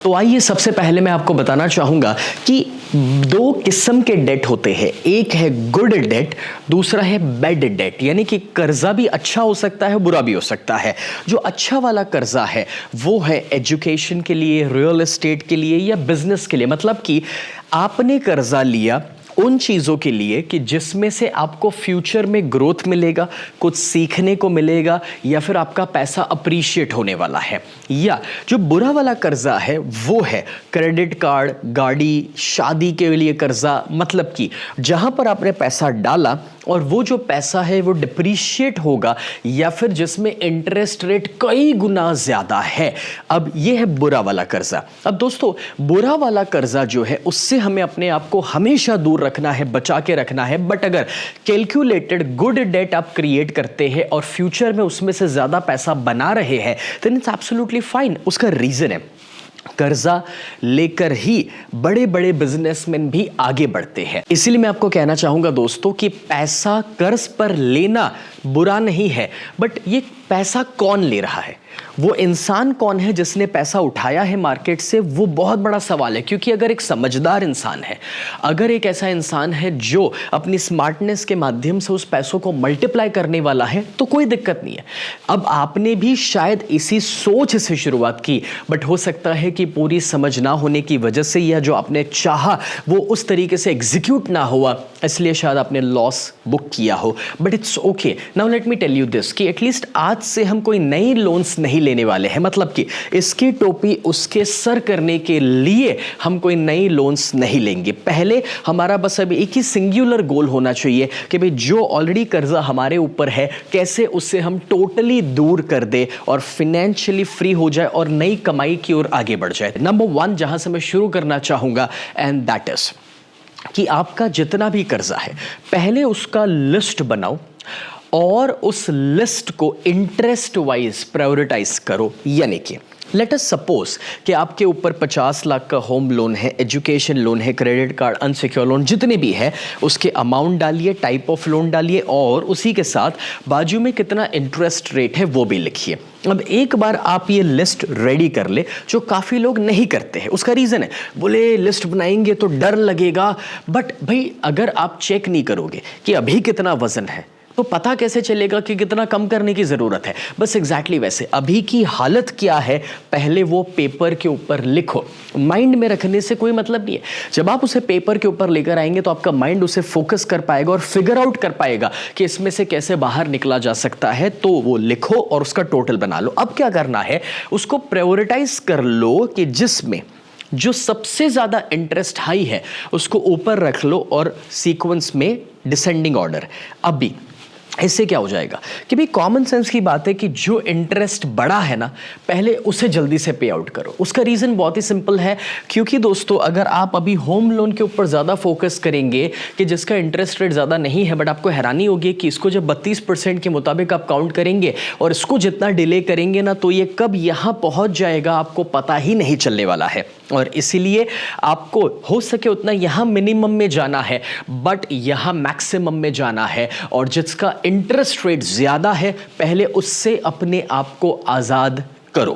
तो आइए सबसे पहले मैं आपको बताना चाहूंगा कि दो किस्म के डेट होते हैं। एक है गुड डेट, दूसरा है बैड डेट। यानी कि कर्जा भी अच्छा हो सकता है, बुरा भी हो सकता है। जो अच्छा वाला कर्जा है वो है एजुकेशन के लिए, रियल एस्टेट के लिए या बिजनेस के लिए। मतलब कि आपने कर्जा लिया उन चीज़ों के लिए कि जिसमें से आपको फ्यूचर में ग्रोथ मिलेगा, कुछ सीखने को मिलेगा, या फिर आपका पैसा अप्रिशिएट होने वाला है। या जो बुरा वाला कर्जा है वो है क्रेडिट कार्ड, गाड़ी, शादी के लिए कर्जा। मतलब कि जहां पर आपने पैसा डाला और वो जो पैसा है वो डिप्रिशिएट होगा, या फिर जिसमें इंटरेस्ट रेट कई गुना ज्यादा है। अब ये है बुरा वाला कर्जा। अब दोस्तों, बुरा वाला कर्जा जो है उससे हमें अपने आप को हमेशा दूर रखना है, बचा के रखना है। बट अगर कैलकुलेटेड गुड डेट आप क्रिएट करते हैं और फ्यूचर में उसमें से ज्यादा पैसा बना रहे हैं, देन इट्स एब्सोल्युटली फाइन। उसका रीजन है कर्जा लेकर ही बड़े बड़े बिजनेसमैन भी आगे बढ़ते हैं। इसीलिए मैं आपको कहना चाहूंगा दोस्तों कि पैसा कर्ज पर लेना बुरा नहीं है, बट ये पैसा कौन ले रहा है, वो इंसान कौन है जिसने पैसा उठाया है मार्केट से, वो बहुत बड़ा सवाल है। क्योंकि अगर एक समझदार इंसान है, अगर एक ऐसा इंसान है जो अपनी स्मार्टनेस के माध्यम से उस पैसों को मल्टीप्लाई करने वाला है, तो कोई दिक्कत नहीं है। अब आपने भी शायद इसी सोच से शुरुआत की, बट हो सकता है कि पूरी समझ ना होने की वजह से या जो आपने चाहा वो उस तरीके से एग्जीक्यूट ना हुआ, इसलिए शायद आपने लॉस बुक किया हो। But it's okay. Now let me tell you this कि एटलीस्ट आज से हम कोई नई लोन्स नहीं लेने वाले हैं। मतलब कि इसकी टोपी उसके सर करने के लिए हम कोई नई लोन्स नहीं लेंगे। पहले हमारा बस अभी एक ही सिंगुलर गोल होना चाहिए कि भाई जो ऑलरेडी कर्जा हमारे ऊपर है, कैसे उससे हम टोटली दूर कर दे और फाइनेंशियली फ्री हो जाए और नई कमाई की ओर आगे बढ़ जाए। नंबर 1 जहां से मैं शुरू करना चाहूंगा, एंड दैट इज कि आपका जितना भी कर्जा है पहले उसका लिस्ट बनाओ और उस लिस्ट को इंटरेस्ट वाइज प्रायोरिटाइज करो। यानी कि लेट अस सपोज कि आपके ऊपर 50 लाख का होम लोन है, एजुकेशन लोन है, क्रेडिट कार्ड, अनसिक्योर लोन, जितने भी है उसके अमाउंट डालिए, टाइप ऑफ लोन डालिए और उसी के साथ बाजू में कितना इंटरेस्ट रेट है वो भी लिखिए। अब एक बार आप ये लिस्ट रेडी कर ले, जो काफ़ी लोग नहीं करते हैं। उसका रीज़न है, बोले लिस्ट बनाएंगे तो डर लगेगा। बट भाई अगर आप चेक नहीं करोगे कि अभी कितना वजन है, तो पता कैसे चलेगा कि कितना कम करने की ज़रूरत है। बस एग्जैक्टली वैसे अभी की हालत क्या है पहले वो पेपर के ऊपर लिखो। माइंड में रखने से कोई मतलब नहीं है। जब आप उसे पेपर के ऊपर लेकर आएंगे तो आपका माइंड उसे फोकस कर पाएगा और फिगर आउट कर पाएगा कि इसमें से कैसे बाहर निकला जा सकता है। तो वो लिखो और उसका टोटल बना लो। अब क्या करना है, उसको प्रायोरिटाइज कर लो कि जिसमें जो सबसे ज़्यादा इंटरेस्ट हाई है उसको ऊपर रख लो और सीक्वेंस में डिसेंडिंग ऑर्डर। अभी इससे क्या हो जाएगा कि भाई कॉमन सेंस की बात है कि जो इंटरेस्ट बड़ा है ना, पहले उसे जल्दी से पे आउट करो। उसका रीज़न बहुत ही सिंपल है, क्योंकि दोस्तों अगर आप अभी होम लोन के ऊपर ज़्यादा फोकस करेंगे कि जिसका इंटरेस्ट रेट ज़्यादा नहीं है, बट आपको हैरानी होगी कि इसको जब 32% के मुताबिक आप काउंट करेंगे और इसको जितना डिले करेंगे ना, तो ये कब यहाँ पहुँच जाएगा आपको पता ही नहीं चलने वाला है। और इसीलिए आपको हो सके उतना यहाँ मिनिमम में जाना है, बट यहाँ मैक्सिमम में जाना है। और जिसका इंटरेस्ट रेट ज्यादा है पहले उससे अपने आप को आजाद करो।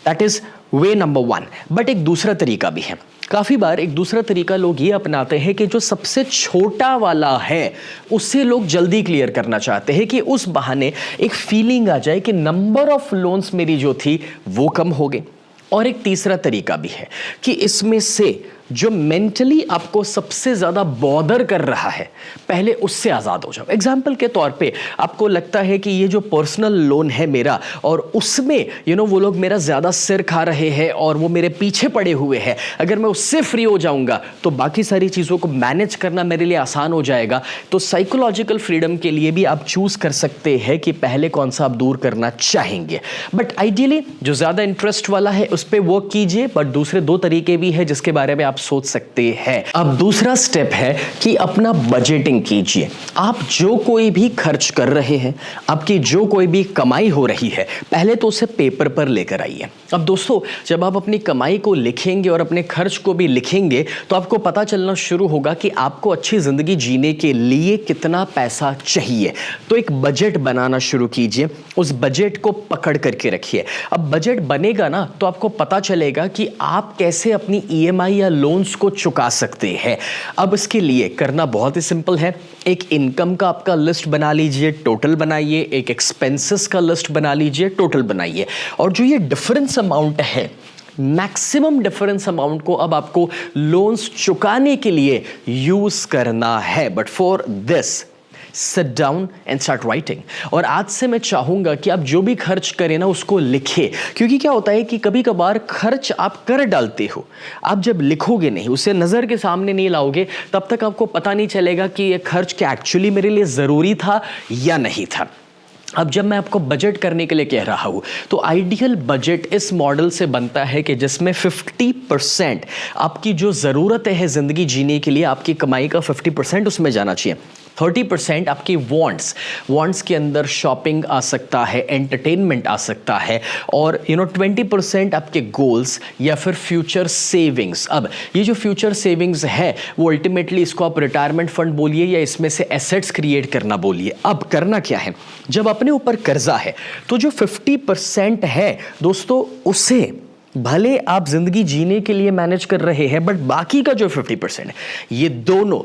That is way number 1। But एक दूसरा तरीका भी है। काफ़ी बार एक दूसरा तरीका लोग ये अपनाते हैं कि जो सबसे छोटा वाला है उससे लोग जल्दी क्लियर करना चाहते हैं कि उस बहाने एक फीलिंग आ जाए कि नंबर ऑफ लोन्स मेरी जो थी वो कम हो गई। और एक तीसरा तरीका भी है कि इसमें से जो मेंटली आपको सबसे ज़्यादा बॉदर कर रहा है पहले उससे आज़ाद हो जाओ। एग्जाम्पल के तौर पे आपको लगता है कि ये जो पर्सनल लोन है मेरा और उसमें वो लोग मेरा ज़्यादा सिर खा रहे हैं और वो मेरे पीछे पड़े हुए हैं, अगर मैं उससे फ्री हो जाऊंगा तो बाकी सारी चीज़ों को मैनेज करना मेरे लिए आसान हो जाएगा। तो साइकोलॉजिकल फ्रीडम के लिए भी आप चूज़ कर सकते हैं कि पहले कौन सा आप दूर करना चाहेंगे। बट आइडियली जो ज़्यादा इंटरेस्ट वाला है उस पर वर्क कीजिए। बट दूसरे 2 तरीके भी है जिसके बारे में आप सोच सकते हैं। अब दूसरा स्टेप है कि अपना बजटिंग कीजिए। आप जो कोई भी खर्च कर रहे हैं, आपकी जो कोई भी कमाई हो रही है, पहले तो उसे पेपर पर लेकर आइए। अब दोस्तों, जब आप अपनी कमाई को लिखेंगे और अपने खर्च को भी लिखेंगे तो आपको पता चलना शुरू होगा कि आपको अच्छी जिंदगी जीने के लिए कितना पैसा चाहिए। तो एक बजट बनाना शुरू कीजिए, उस बजट को पकड़ करके रखिए। अब बजट बनेगा ना तो आपको पता चलेगा कि आप कैसे अपनी ईएमआई या लोन्स को चुका सकते हैं। अब इसके लिए करना बहुत ही सिंपल है। एक इनकम का आपका लिस्ट बना लीजिए, टोटल बनाइए। एक एक्सपेंसेस का लिस्ट बना लीजिए, टोटल बनाइए। और जो ये डिफरेंस अमाउंट है, मैक्सिमम डिफरेंस अमाउंट को अब आपको लोन्स चुकाने के लिए यूज करना है। But for this sit down and start writing. और आज से मैं चाहूंगा कि आप जो भी खर्च करें ना उसको लिखें, क्योंकि क्या होता है कि कभी कभार खर्च आप कर डालते हो, आप जब लिखोगे नहीं, उसे नज़र के सामने नहीं लाओगे, तब तक आपको पता नहीं चलेगा कि ये खर्च क्या एक्चुअली मेरे लिए ज़रूरी था या नहीं था। अब जब मैं आपको बजट करने के लिए कह रहा हूँ तो आइडियल बजट इस मॉडल से बनता है कि जिसमें 50% आपकी जो ज़रूरतें हैं ज़िंदगी जीने के लिए, आपकी कमाई का 50% उसमें जाना चाहिए। 30% आपकी वांट्स के अंदर शॉपिंग आ सकता है, एंटरटेनमेंट आ सकता है, और 20% आपके गोल्स या फिर फ्यूचर सेविंग्स। अब ये जो फ्यूचर सेविंग्स है वो अल्टीमेटली इसको आप रिटायरमेंट फंड बोलिए या इसमें से एसेट्स क्रिएट करना बोलिए। अब करना क्या है, जब अपने ऊपर कर्जा है तो जो 50% है दोस्तों, उसे भले आप जिंदगी जीने के लिए मैनेज कर रहे हैं, बट बाकी का जो 50% है, ये दोनों,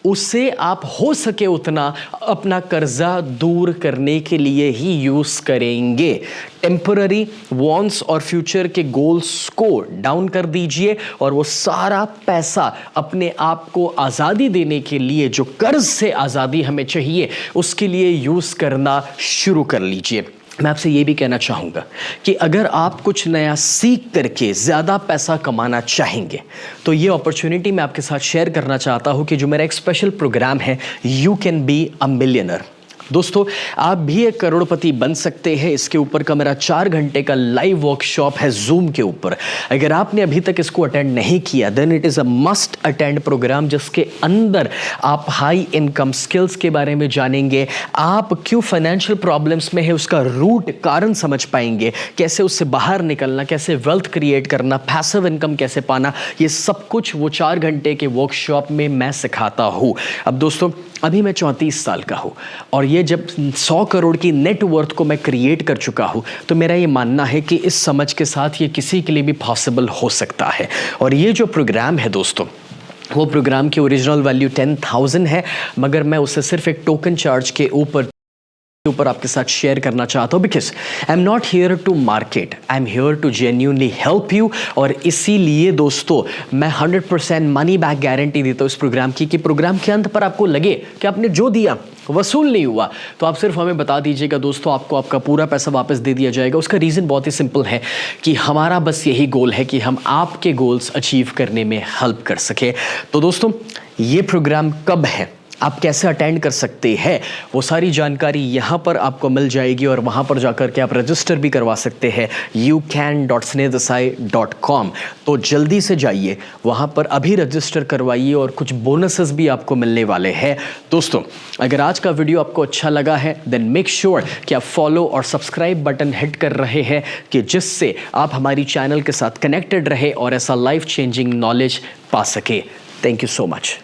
उसे आप हो सके उतना अपना कर्जा दूर करने के लिए ही यूज करेंगे। टेम्पररी वॉन्ट्स और फ्यूचर के गोल्स को डाउन कर दीजिए और वो सारा पैसा अपने आप को आज़ादी देने के लिए, जो कर्ज से आज़ादी हमें चाहिए, उसके लिए यूज करना शुरू कर लीजिए। मैं आपसे ये भी कहना चाहूँगा कि अगर आप कुछ नया सीख करके ज़्यादा पैसा कमाना चाहेंगे तो ये अपॉर्चुनिटी मैं आपके साथ शेयर करना चाहता हूँ कि जो मेरा एक स्पेशल प्रोग्राम है, you can be a millionaire. दोस्तों, आप भी एक करोड़पति बन सकते हैं। इसके ऊपर का मेरा 4 घंटे का लाइव वर्कशॉप है जूम के ऊपर। अगर आपने अभी तक इसको अटेंड नहीं किया then it is a must attend programme, जिसके अंदर आप हाई इनकम स्किल्स के बारे में जानेंगे, आप क्यों फाइनेंशियल प्रॉब्लम्स में है उसका रूट कारण समझ पाएंगे, कैसे उससे बाहर निकलना, कैसे वेल्थ क्रिएट करना, पैसिव इनकम कैसे पाना, ये सब कुछ वो 4 घंटे के वर्कशॉप में मैं सिखाता हूँ। अब दोस्तों, अभी मैं 34 साल का हूँ और ये जब 100 करोड़ की नेटवर्थ को मैं क्रिएट कर चुका हूँ तो मेरा ये मानना है कि इस समझ के साथ ये किसी के लिए भी पॉसिबल हो सकता है। और ये जो प्रोग्राम है दोस्तों, वो प्रोग्राम की ओरिजिनल वैल्यू 10,000 है, मगर मैं उसे सिर्फ एक टोकन चार्ज के ऊपर आपके साथ शेयर करना चाहता हूँ, because I am not here to market, I am here to genuinely help you. और इसीलिए दोस्तों मैं 100% मनी बैक गारंटी देता हूँ इस प्रोग्राम की, कि प्रोग्राम के अंत पर आपको लगे कि आपने जो दिया वसूल नहीं हुआ तो आप सिर्फ हमें बता दीजिएगा दोस्तों, आपको आपका पूरा पैसा वापस दे दिया जाएगा। उसका रीज़न बहुत ही सिंपल है कि हमारा बस यही गोल है कि हम आपके गोल्स अचीव करने में हेल्प कर सके। तो दोस्तों, ये प्रोग्राम कब है, आप कैसे अटेंड कर सकते हैं, वो सारी जानकारी यहाँ पर आपको मिल जाएगी और वहाँ पर जाकर के आप रजिस्टर भी करवा सकते हैं youcan.snehdesai.com। तो जल्दी से जाइए वहाँ पर, अभी रजिस्टर करवाइए और कुछ बोनसेस भी आपको मिलने वाले हैं। दोस्तों, अगर आज का वीडियो आपको अच्छा लगा है देन मेक श्योर कि आप फॉलो और सब्सक्राइब बटन हिट कर रहे हैं, कि जिससे आप हमारी चैनल के साथ कनेक्टेड रहे और ऐसा लाइफ चेंजिंग नॉलेज पा सके। Thank you so much.